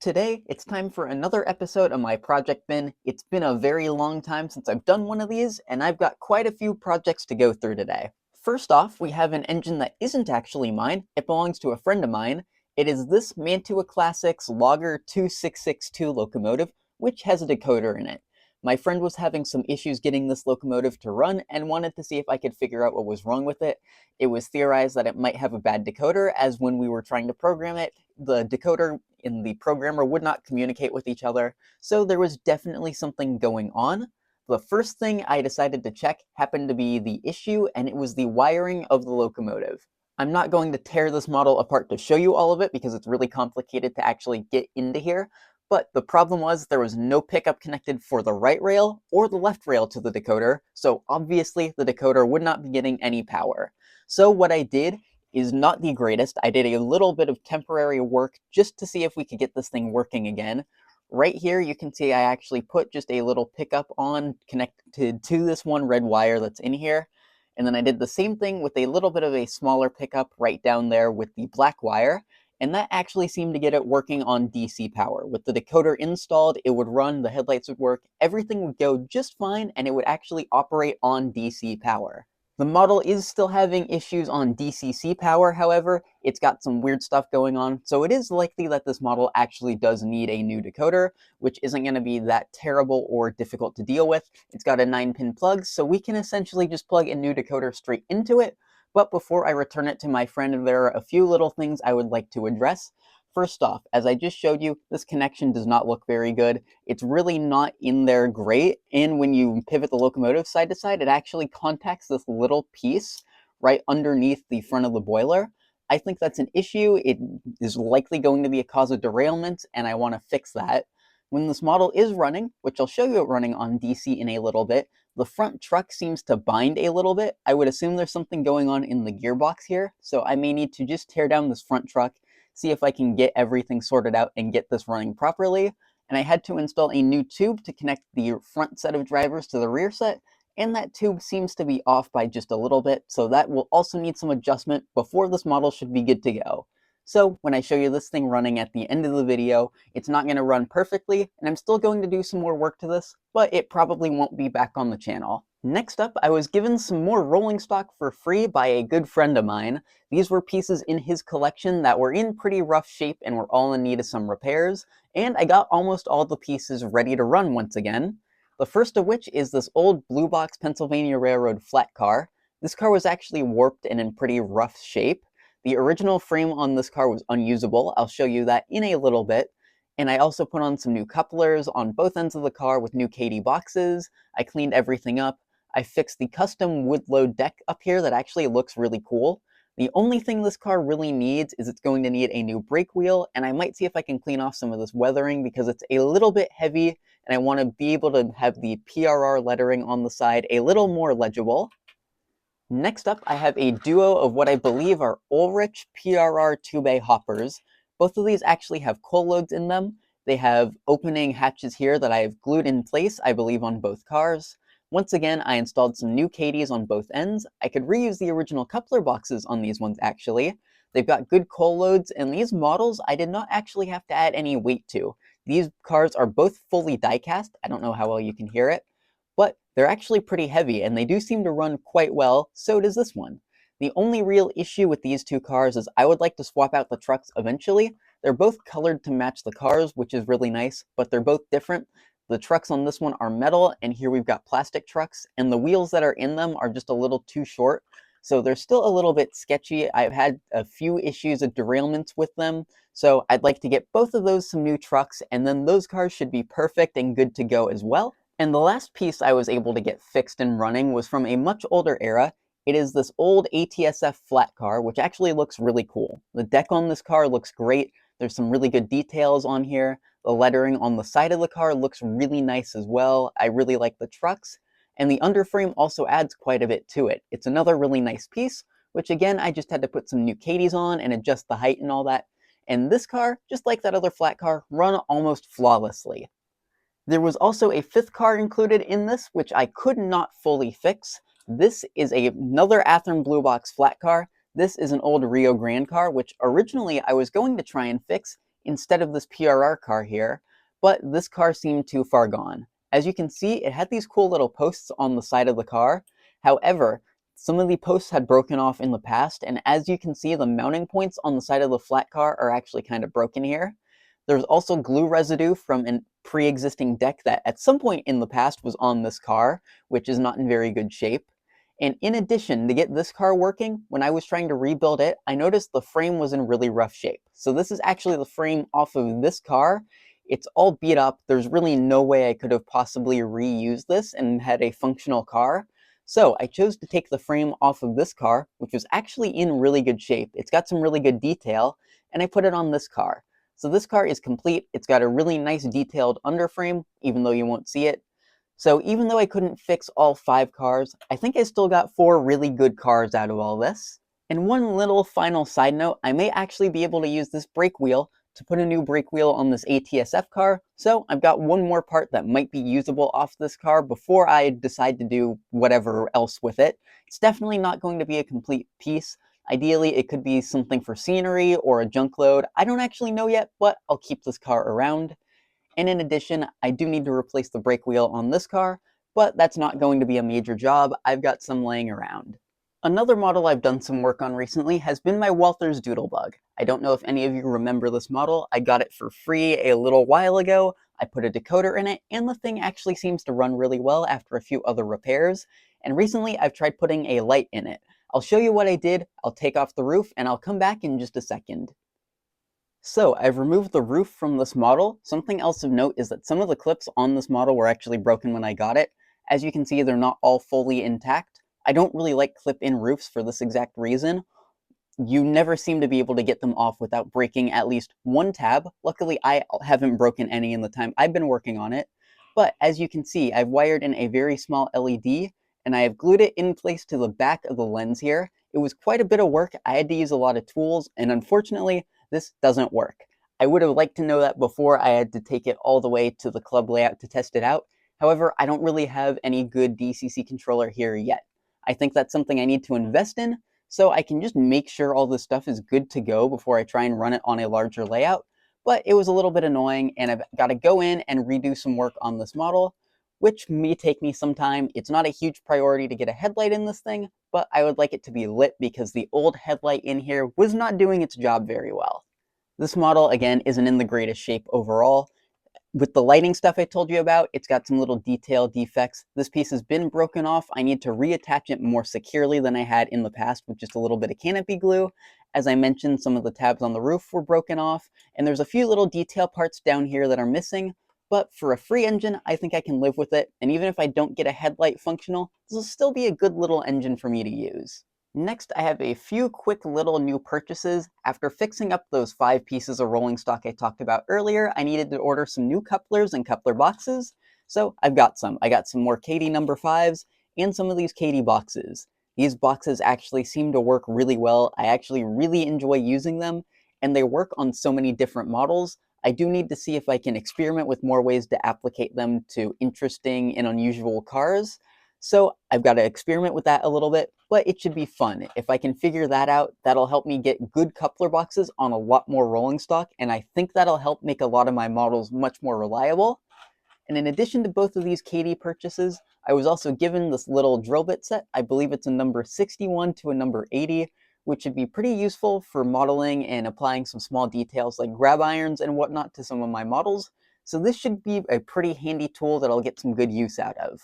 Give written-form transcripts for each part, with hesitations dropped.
Today, it's time for another episode of my project bin. It's been a very long time since I've done one of these, and I've got quite a few projects to go through today. First off, we have an engine that isn't actually mine. It belongs to a friend of mine. It is this Mantua Classics Logger 2662 locomotive, which has a decoder in it. My friend was having some issues getting this locomotive to run and wanted to see if I could figure out what was wrong with it. It was theorized that it might have a bad decoder, as when we were trying to program it, the decoder in the programmer would not communicate with each other, so there was definitely something going on. The first thing I decided to check happened to be the issue, and it was the wiring of the locomotive. I'm not going to tear this model apart to show you all of it because it's really complicated to actually get into here, but the problem was there was no pickup connected for the right rail or the left rail to the decoder, so obviously the decoder would not be getting any power. So what I did is not the greatest. I did a little bit of temporary work just to see if we could get this thing working again. Right here you can see I actually put just a little pickup on connected to this one red wire that's in here. And then I did the same thing with a little bit of a smaller pickup right down there with the black wire. And that actually seemed to get it working on DC power. With the decoder installed, it would run, the headlights would work, everything would go just fine, and it would actually operate on DC power. The model is still having issues on DCC power, however. It's got some weird stuff going on, so it is likely that this model actually does need a new decoder, which isn't going to be that terrible or difficult to deal with. It's got a 9-pin plug, so we can essentially just plug a new decoder straight into it. But before I return it to my friend, there are a few little things I would like to address. First off, as I just showed you, this connection does not look very good. It's really not in there great, and when you pivot the locomotive side to side, it actually contacts this little piece right underneath the front of the boiler. I think that's an issue. It is likely going to be a cause of derailment, and I want to fix that. When this model is running, which I'll show you it running on DC in a little bit, the front truck seems to bind a little bit. I would assume there's something going on in the gearbox here, so I may need to just tear down this front truck, see if I can get everything sorted out and get this running properly. And I had to install a new tube to connect the front set of drivers to the rear set, and that tube seems to be off by just a little bit, so that will also need some adjustment before this model should be good to go. So when I show you this thing running at the end of the video, it's not going to run perfectly, and I'm still going to do some more work to this, but it probably won't be back on the channel. Next up, I was given some more rolling stock for free by a good friend of mine. These were pieces in his collection that were in pretty rough shape and were all in need of some repairs, and I got almost all the pieces ready to run once again. The first of which is this old Blue Box Pennsylvania Railroad flat car. This car was actually warped and in pretty rough shape. The original frame on this car was unusable. I'll show you that in a little bit. And I also put on some new couplers on both ends of the car with new KD boxes. I cleaned everything up. I fixed the custom wood load deck up here that actually looks really cool. The only thing this car really needs is it's going to need a new brake wheel, and I might see if I can clean off some of this weathering because it's a little bit heavy, and I want to be able to have the PRR lettering on the side a little more legible. Next up, I have a duo of what I believe are Ulrich PRR 2-bay hoppers. Both of these actually have coal loads in them. They have opening hatches here that I have glued in place, I believe, on both cars. Once again, I installed some new KDs on both ends. I could reuse the original coupler boxes on these ones, actually. They've got good coal loads, and these models I did not actually have to add any weight to. These cars are both fully die-cast. I don't know how well you can hear it, but they're actually pretty heavy, and they do seem to run quite well. So does this one. The only real issue with these two cars is I would like to swap out the trucks eventually. They're both colored to match the cars, which is really nice, but they're both different. The trucks on this one are metal, and here we've got plastic trucks, and the wheels that are in them are just a little too short, so they're still a little bit sketchy. I've had a few issues of derailments with them, so I'd like to get both of those some new trucks, and then those cars should be perfect and good to go as well. And the last piece I was able to get fixed and running was from a much older era. It is this old ATSF flat car, which actually looks really cool. The deck on this car looks great. There's some really good details on here. The lettering on the side of the car looks really nice as well. I really like the trucks. And the underframe also adds quite a bit to it. It's another really nice piece, which again, I just had to put some new KDs on and adjust the height and all that. And this car, just like that other flat car, run almost flawlessly. There was also a fifth car included in this, which I could not fully fix. This is another Athearn Blue Box flat car. This is an old Rio Grande car, which originally I was going to try and fix. instead of this PRR car here, but this car seemed too far gone. As you can see, it had these cool little posts on the side of the car. However, some of the posts had broken off in the past, and as you can see, the mounting points on the side of the flat car are actually kind of broken here. There's also glue residue from a pre-existing deck that at some point in the past was on this car, which is not in very good shape. And in addition, to get this car working, when I was trying to rebuild it, I noticed the frame was in really rough shape. So this is actually the frame off of this car. It's all beat up. There's really no way I could have possibly reused this and had a functional car. So I chose to take the frame off of this car, which was actually in really good shape. It's got some really good detail, and I put it on this car. So this car is complete. It's got a really nice detailed underframe, even though you won't see it. So even though I couldn't fix all 5 cars, I think I still got 4 really good cars out of all this. And one little final side note, I may actually be able to use this brake wheel to put a new brake wheel on this ATSF car, so I've got one more part that might be usable off this car before I decide to do whatever else with it. It's definitely not going to be a complete piece. Ideally, it could be something for scenery or a junk load. I don't actually know yet, but I'll keep this car around. And in addition, I do need to replace the brake wheel on this car, but that's not going to be a major job. I've got some laying around. Another model I've done some work on recently has been my Walther's Doodlebug. I don't know if any of you remember this model. I got it for free a little while ago. I put a decoder in it, and the thing actually seems to run really well after a few other repairs. And recently I've tried putting a light in it. I'll show you what I did, I'll take off the roof, and I'll come back in just a second. So I've removed the roof from this model. Something else of note is that some of the clips on this model were actually broken when I got it. As you can see, they're not all fully intact. I don't really like clip-in roofs for this exact reason. You never seem to be able to get them off without breaking at least one tab. Luckily, I haven't broken any in the time I've been working on it. But as you can see, I've wired in a very small LED, and I have glued it in place to the back of the lens here. It was quite a bit of work. I had to use a lot of tools, and unfortunately, this doesn't work. I would have liked to know that before I had to take it all the way to the club layout to test it out. However, I don't really have any good DCC controller here yet. I think that's something I need to invest in, so I can just make sure all this stuff is good to go before I try and run it on a larger layout. But it was a little bit annoying, and I've got to go in and redo some work on this model, which may take me some time. It's not a huge priority to get a headlight in this thing, but I would like it to be lit because the old headlight in here was not doing its job very well. This model, again, isn't in the greatest shape overall. With the lighting stuff I told you about, it's got some little detail defects. This piece has been broken off. I need to reattach it more securely than I had in the past with just a little bit of canopy glue. As I mentioned, some of the tabs on the roof were broken off, and there's a few little detail parts down here that are missing, but for a free engine, I think I can live with it, and even if I don't get a headlight functional, this will still be a good little engine for me to use. Next, I have a few quick little new purchases. After fixing up those 5 pieces of rolling stock I talked about earlier, I needed to order some new couplers and coupler boxes. So I've got some. I got some more Katy number 5s and some of these Katy boxes. These boxes actually seem to work really well. I actually really enjoy using them, and they work on so many different models. I do need to see if I can experiment with more ways to applicate them to interesting and unusual cars. So I've got to experiment with that a little bit, but it should be fun. If I can figure that out, that'll help me get good coupler boxes on a lot more rolling stock, and I think that'll help make a lot of my models much more reliable. And in addition to both of these Katy purchases, I was also given this little drill bit set. I believe it's a number 61 to a number 80, which should be pretty useful for modeling and applying some small details like grab irons and whatnot to some of my models. So this should be a pretty handy tool that I'll get some good use out of.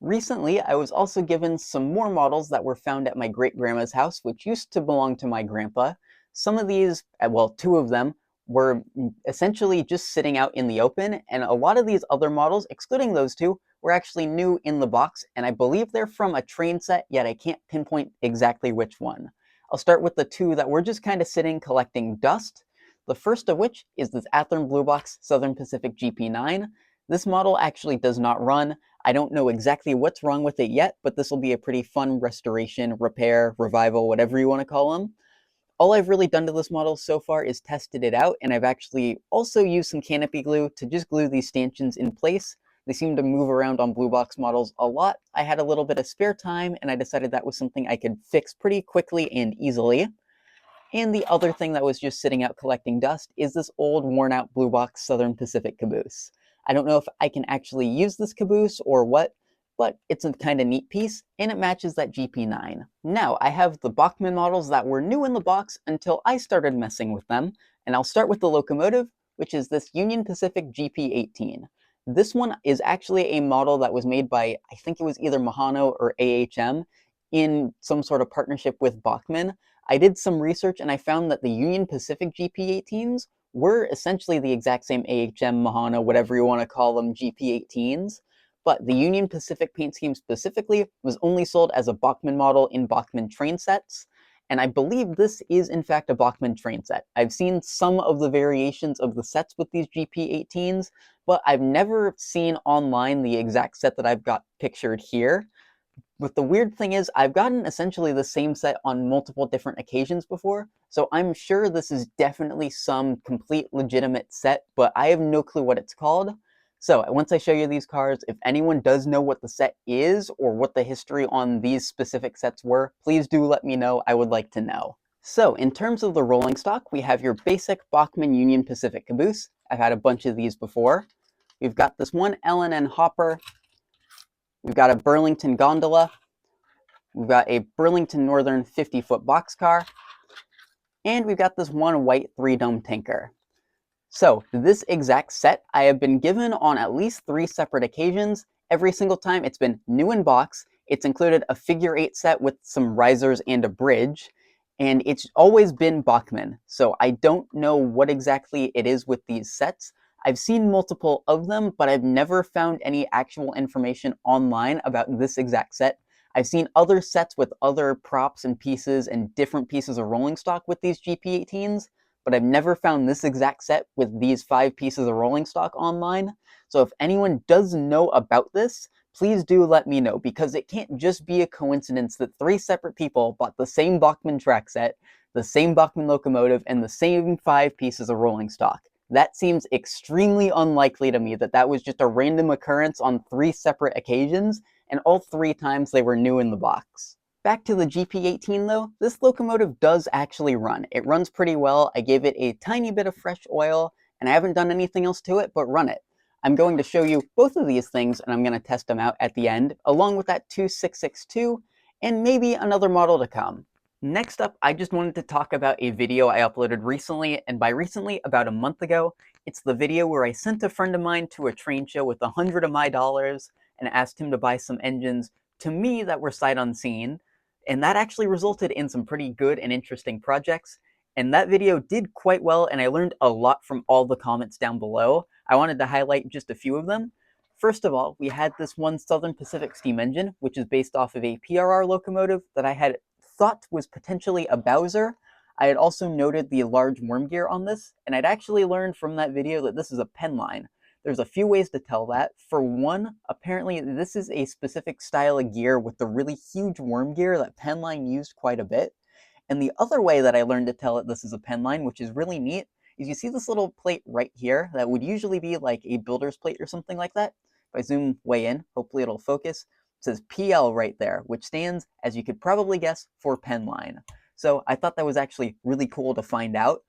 Recently, I was also given some more models that were found at my great-grandma's house, which used to belong to my grandpa. Some of these, well, 2 of them, were essentially just sitting out in the open, and a lot of these other models, excluding those 2, were actually new in the box, and I believe they're from a train set, yet I can't pinpoint exactly which one. I'll start with the 2 that were just kind of sitting collecting dust. The first of which is this Athearn Blue Box Southern Pacific GP9. This model actually does not run. I don't know exactly what's wrong with it yet, but this will be a pretty fun restoration, repair, revival, whatever you want to call them. All I've really done to this model so far is tested it out, and I've actually also used some canopy glue to just glue these stanchions in place. They seem to move around on blue box models a lot. I had a little bit of spare time, and I decided that was something I could fix pretty quickly and easily. And the other thing that was just sitting out collecting dust is this old worn out blue box Southern Pacific caboose. I don't know if I can actually use this caboose or what, but it's a kind of neat piece and it matches that GP9. Now I have the Bachmann models that were new in the box until I started messing with them, and I'll start with the locomotive, which is this Union Pacific GP18. This one is actually a model that was made by, I think it was either Mahano or AHM, in some sort of partnership with Bachmann. I did some research and I found that the Union Pacific GP18s were essentially the exact same AHM, Mahana, whatever you want to call them, GP18s, but the Union Pacific paint scheme specifically was only sold as a Bachmann model in Bachmann train sets, and I believe this is in fact a Bachmann train set. I've seen some of the variations of the sets with these GP18s, but I've never seen online the exact set that I've got pictured here. But the weird thing is, I've gotten essentially the same set on multiple different occasions before, so I'm sure this is definitely some complete legitimate set, but I have no clue what it's called. So once I show you these cars, if anyone does know what the set is or what the history on these specific sets were, please do let me know. I would like to know. So in terms of the rolling stock, we have your basic Bachmann Union Pacific caboose. I've had a bunch of these before. We've got this one L&N hopper. We've got a Burlington gondola. We've got a Burlington Northern 50-foot boxcar, and we've got this one white 3-dome tanker. So this exact set I have been given on at least 3 separate occasions. Every single time it's been new in box. It's included a figure 8 set with some risers and a bridge, and it's always been Bachmann. So I don't know what exactly it is with these sets. I've seen multiple of them, but I've never found any actual information online about this exact set. I've seen other sets with other props and pieces and different pieces of rolling stock with these GP18s, but I've never found this exact set with these 5 pieces of rolling stock online. So if anyone does know about this, please do let me know, because it can't just be a coincidence that 3 separate people bought the same Bachmann track set, the same Bachmann locomotive, and the same 5 pieces of rolling stock. That seems extremely unlikely to me that that was just a random occurrence on 3 separate occasions, and all 3 times they were new in the box. Back to the GP18 though, this locomotive does actually run. It runs pretty well. I gave it a tiny bit of fresh oil, and I haven't done anything else to it but run it. I'm going to show you both of these things, and I'm going to test them out at the end, along with that 2662, and maybe another model to come. Next up, I just wanted to talk about a video I uploaded recently, and by recently, about a month ago. It's the video where I sent a friend of mine to a train show with 100 of my dollars and asked him to buy some engines to me that were sight unseen, and that actually resulted in some pretty good and interesting projects. And that video did quite well, and I learned a lot from all the comments down below. I wanted to highlight just a few of them. First of all, we had this one Southern Pacific steam engine, which is based off of a PRR locomotive that I had thought was potentially a Bowser. I had also noted the large worm gear on this, and I'd actually learned from that video that this is a Penline. There's a few ways to tell that. For one, apparently this is a specific style of gear with the really huge worm gear that Penline used quite a bit. And the other way that I learned to tell that this is a Penline, which is really neat, is you see this little plate right here that would usually be like a builder's plate or something like that. If I zoom way in, hopefully it'll focus. It says PL right there, which stands, as you could probably guess, for Penline. So I thought that was actually really cool to find out.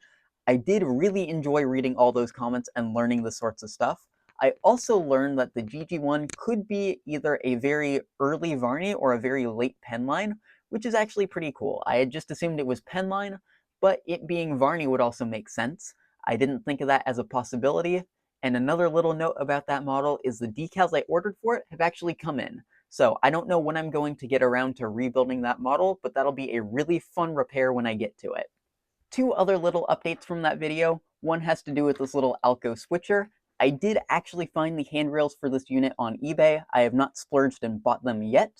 I did really enjoy reading all those comments and learning this sorts of stuff. I also learned that the GG1 could be either a very early Varney or a very late Penline, which is actually pretty cool. I had just assumed it was Penline, but it being Varney would also make sense. I didn't think of that as a possibility. And another little note about that model is the decals I ordered for it have actually come in. So I don't know when I'm going to get around to rebuilding that model, but that'll be a really fun repair when I get to it. 2 other little updates from that video. One has to do with this little Alco switcher. I did actually find the handrails for this unit on eBay. I have not splurged and bought them yet,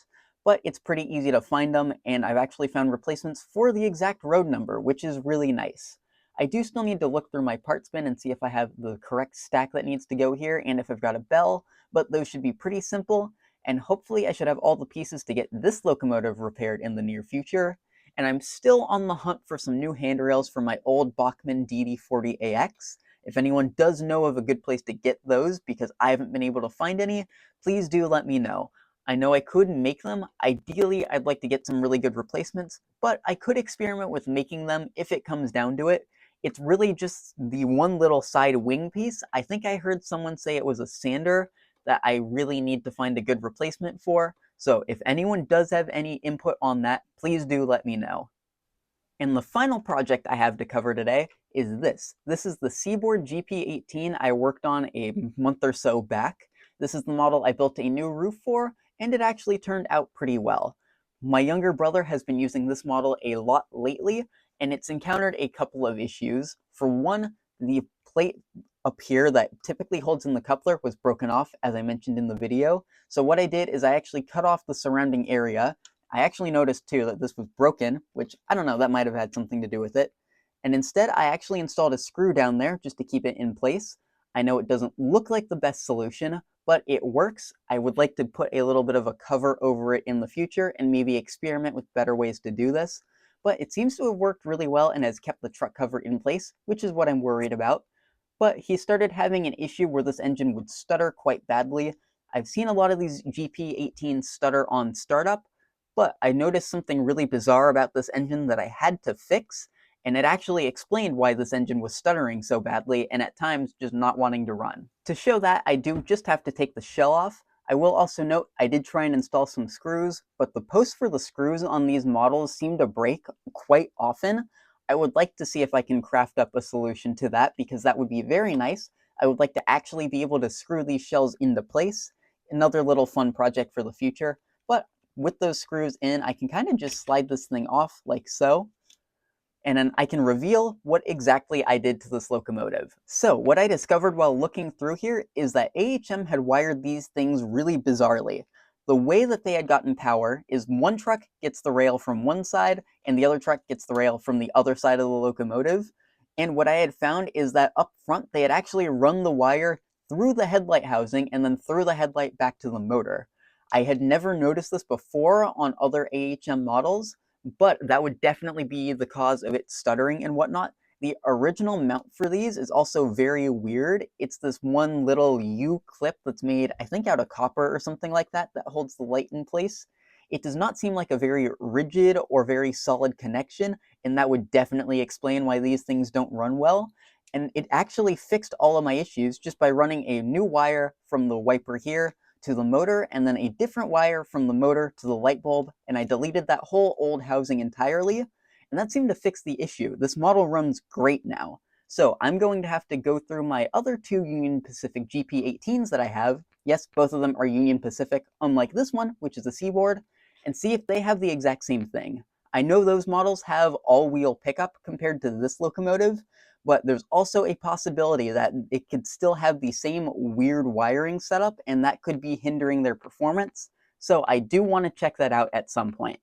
but it's pretty easy to find them, and I've actually found replacements for the exact road number, which is really nice. I do still need to look through my parts bin and see if I have the correct stack that needs to go here and if I've got a bell, but those should be pretty simple, and hopefully I should have all the pieces to get this locomotive repaired in the near future. And I'm still on the hunt for some new handrails for my old Bachmann DD40AX. If anyone does know of a good place to get those, because I haven't been able to find any, please do let me know. I know I could make them. Ideally, I'd like to get some really good replacements, but I could experiment with making them if it comes down to it. It's really just the one little side wing piece. I think I heard someone say it was a sander that I really need to find a good replacement for. So if anyone does have any input on that, please do let me know. And the final project I have to cover today is this. This is the Seaboard GP18 I worked on a month or so back. This is the model I built a new roof for, and it actually turned out pretty well. My younger brother has been using this model a lot lately, and it's encountered a couple of issues. For one, the plate up here that typically holds in the coupler was broken off, as I mentioned in the video. So what I did is I actually cut off the surrounding area. I actually noticed too that this was broken, which I don't know, that might have had something to do with it. And instead, I actually installed a screw down there just to keep it in place. I know it doesn't look like the best solution, but it works. I would like to put a little bit of a cover over it in the future and maybe experiment with better ways to do this. But it seems to have worked really well and has kept the truck cover in place, which is what I'm worried about. But he started having an issue where this engine would stutter quite badly. I've seen a lot of these GP18s stutter on startup, but I noticed something really bizarre about this engine that I had to fix, and it actually explained why this engine was stuttering so badly and at times just not wanting to run. To show that, I do just have to take the shell off. I will also note I did try and install some screws, but the posts for the screws on these models seem to break quite often. I would like to see if I can craft up a solution to that because that would be very nice. I would like to actually be able to screw these shells into place. Another little fun project for the future. But with those screws in, I can kind of just slide this thing off like so, and then I can reveal what exactly I did to this locomotive. So what I discovered while looking through here is that AHM had wired these things really bizarrely. The way that they had gotten power is one truck gets the rail from one side and the other truck gets the rail from the other side of the locomotive. And what I had found is that up front they had actually run the wire through the headlight housing and then through the headlight back to the motor. I had never noticed this before on other AHM models, but that would definitely be the cause of it stuttering and whatnot. The original mount for these is also very weird. It's this one little U clip that's made, I think, out of copper or something like that, that holds the light in place. It does not seem like a very rigid or very solid connection, and that would definitely explain why these things don't run well. And it actually fixed all of my issues just by running a new wire from the wiper here to the motor and then a different wire from the motor to the light bulb, and I deleted that whole old housing entirely, and that seemed to fix the issue. This model runs great now. So I'm going to have to go through my other two Union Pacific GP18s that I have. Yes, both of them are Union Pacific, unlike this one, which is a Seaboard, and see if they have the exact same thing. I know those models have all-wheel pickup compared to this locomotive, but there's also a possibility that it could still have the same weird wiring setup, and that could be hindering their performance. So I do want to check that out at some point.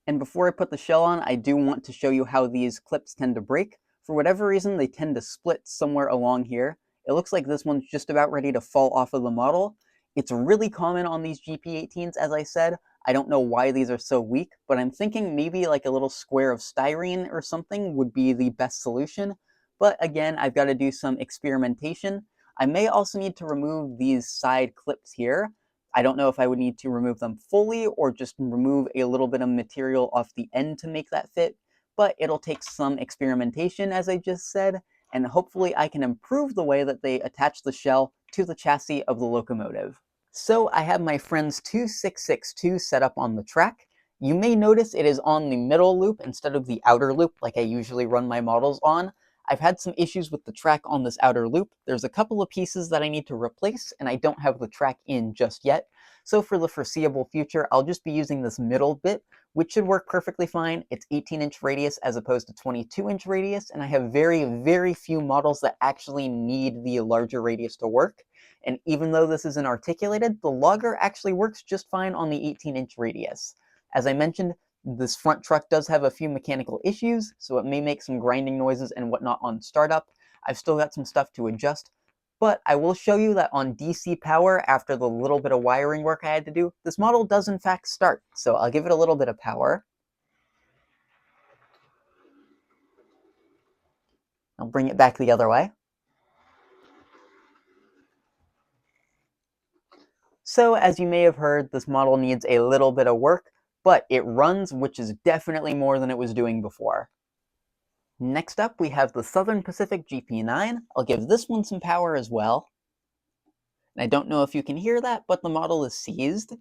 And before I put the shell on, I do want to show you how these clips tend to break. For whatever reason, they tend to split somewhere along here. It looks like this one's just about ready to fall off of the model. It's really common on these GP18s, as I said. I don't know why these are so weak, but I'm thinking maybe like a little square of styrene or something would be the best solution. But again, I've got to do some experimentation. I may also need to remove these side clips here. I don't know if I would need to remove them fully or just remove a little bit of material off the end to make that fit, but it'll take some experimentation, as I just said, and hopefully I can improve the way that they attach the shell to the chassis of the locomotive. So I have my friend's 2662 set up on the track. You may notice it is on the middle loop instead of the outer loop like I usually run my models on. I've had some issues with the track on this outer loop. There's a couple of pieces that I need to replace, and I don't have the track in just yet. So for the foreseeable future, I'll just be using this middle bit, which should work perfectly fine. It's 18-inch radius as opposed to 22-inch radius, and I have very, very few models that actually need the larger radius to work. And even though this isn't articulated, the logger actually works just fine on the 18-inch radius. As I mentioned, this front truck does have a few mechanical issues, so it may make some grinding noises and whatnot on startup. I've still got some stuff to adjust, but I will show you that on DC power, after the little bit of wiring work I had to do, this model does in fact start. So I'll give it a little bit of power. I'll bring it back the other way. So as you may have heard, this model needs a little bit of work, but it runs, which is definitely more than it was doing before. Next up, we have the Southern Pacific GP9. I'll give this one some power as well. And I don't know if you can hear that, but the model is seized.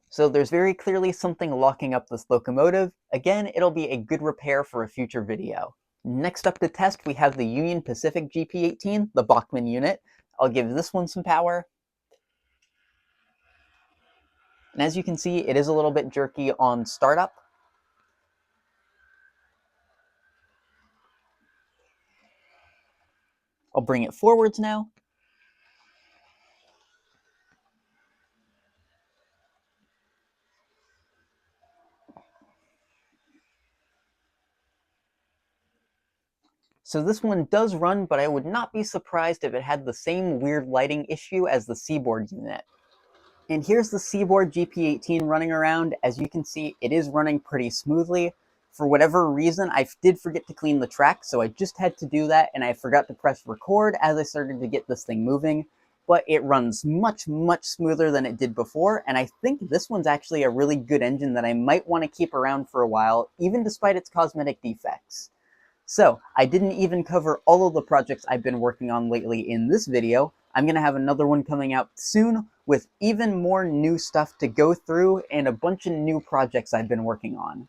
So there's very clearly something locking up this locomotive. Again, it'll be a good repair for a future video. Next up to test, we have the Union Pacific GP18, the Bachmann unit. I'll give this one some power. And as you can see, it is a little bit jerky on startup. I'll bring it forwards now. So this one does run, but I would not be surprised if it had the same weird lighting issue as the Seaboard unit. And here's the Seaboard GP18 running around. As you can see, it is running pretty smoothly. For whatever reason, I did forget to clean the track, so I just had to do that, and I forgot to press record as I started to get this thing moving. But it runs much, much smoother than it did before, and I think this one's actually a really good engine that I might want to keep around for a while, even despite its cosmetic defects. So, I didn't even cover all of the projects I've been working on lately in this video. I'm going to have another one coming out soon with even more new stuff to go through and a bunch of new projects I've been working on.